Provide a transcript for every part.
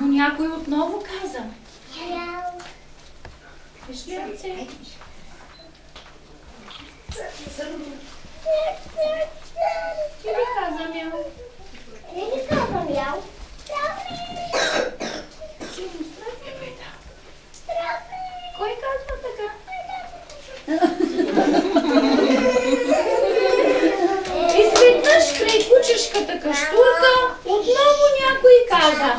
някой отново каза. Пещерце. Или каза мяу? Или каза мяу? Кой казва така? Изведнъж край кучешката каштурка отново някой каза.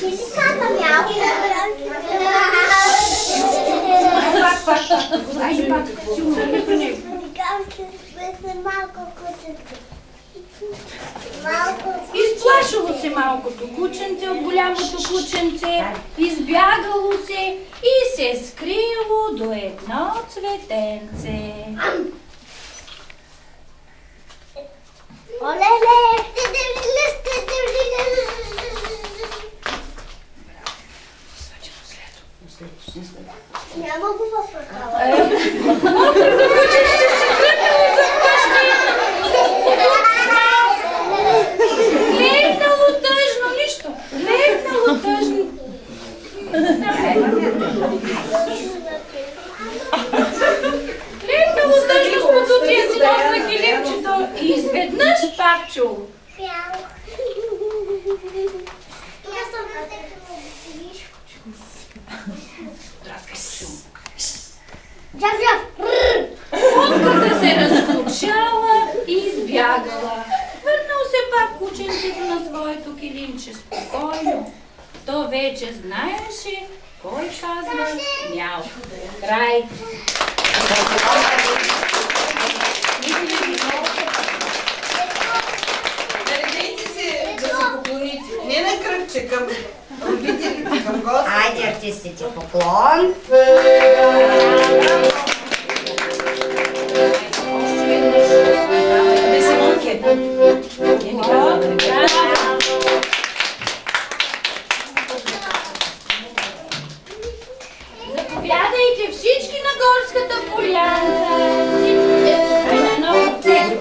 Или каза мяу? Айде пак. Малко кученце. Изплашило се малкото кученце от голямото кученце, избягало се и се скрило до едно цветенце. Олеле! Няма го в ръкава. Легнало тъжно, нищо. Легнало тъжно. Легнало тъжно с подутия си нос на килимчето и изведнъж пак чул. Котката се разкучала и избягала. Върнал се пак кученцето на своето килимче спокойно. То вече знаеше кой казва мяу. Край. Наредете се да се поклоните. Не на кръгче, към родителите, към гости. Айде, артистите, поклон. Заповядайте всички на горската поляна.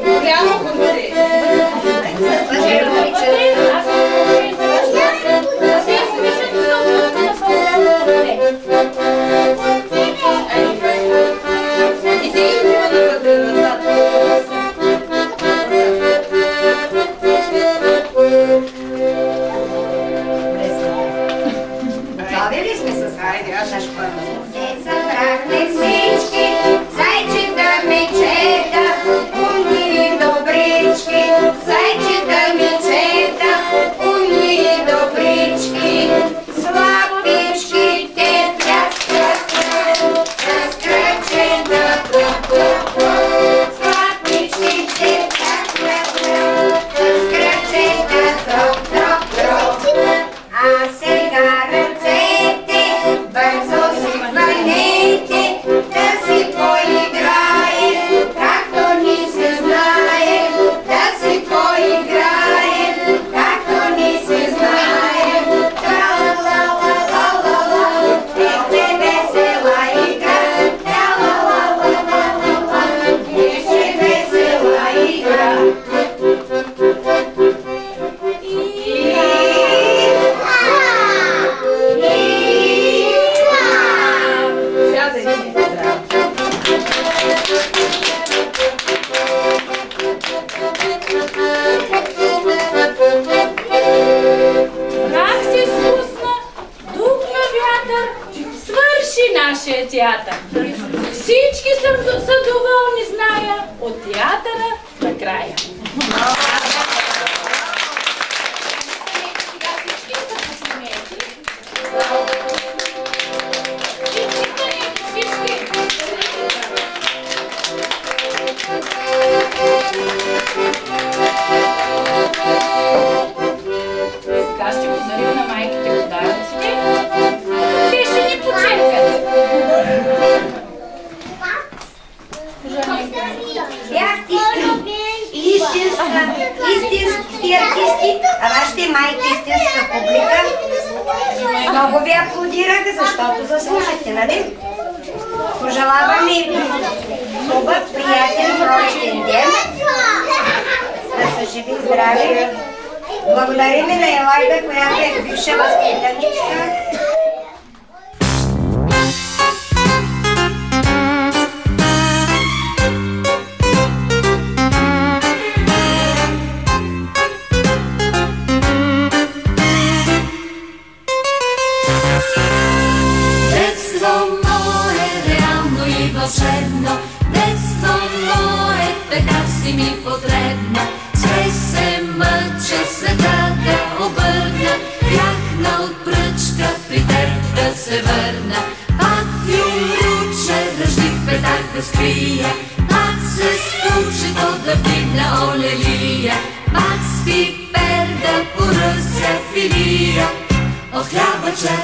Голямо конце. Готови ли сме с Айде, аз ще първа. се събрахме всички, зайчета, мечета, умни и добрички, зайчета, мечета, умни и добрички, слабичките пляскаха, с крачетата топ-топ, слабичките пляскаха, с крачетата топ-топ. А сега ръцете бързо си хванете, да си поиграем, както ни се знаем, да си поиграем, както ни се знаем. Тра-ла-ла-ла-ла-ла-ла, ехте весела игра, тра-ла-ла-ла-ла-ла-ла, ехте весела игра. Как се спусна, духна вятър, свърши нашия театър. Всички са доволни, зная, от театъра на края. Сега ще подарим на майките подаръците. Те ще ни почекат. Бяхте истински артисти, а вашите майки истинска публика много ви аплодираха, защото заслужите, нали? пожелаваме ви хубав, приятен пролетен ден. Да са живи и здрави. Благодариме на Елайда, която е бивша възпитаничка. Детство мое, така си ми потребно. Все се мъча света да обърна. Бях на отпръчка при теб да се върна. Пак ви умруча, ръждих петак да скрия. Пак се скучи то да вдигна олелия. Пак с пипер да поръся филия от хлябача.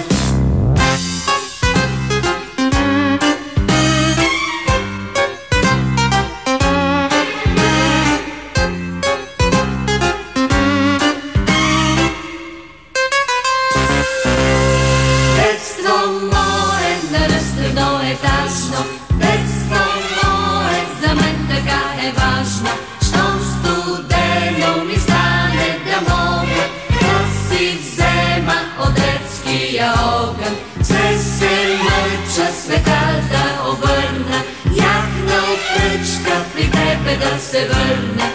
Детство мое, за мен така е важно. Щом студено ми стане да мога да си взема от детския огън. Все се мъча света да обърна. Ях на отпръчка при тебе да се върна.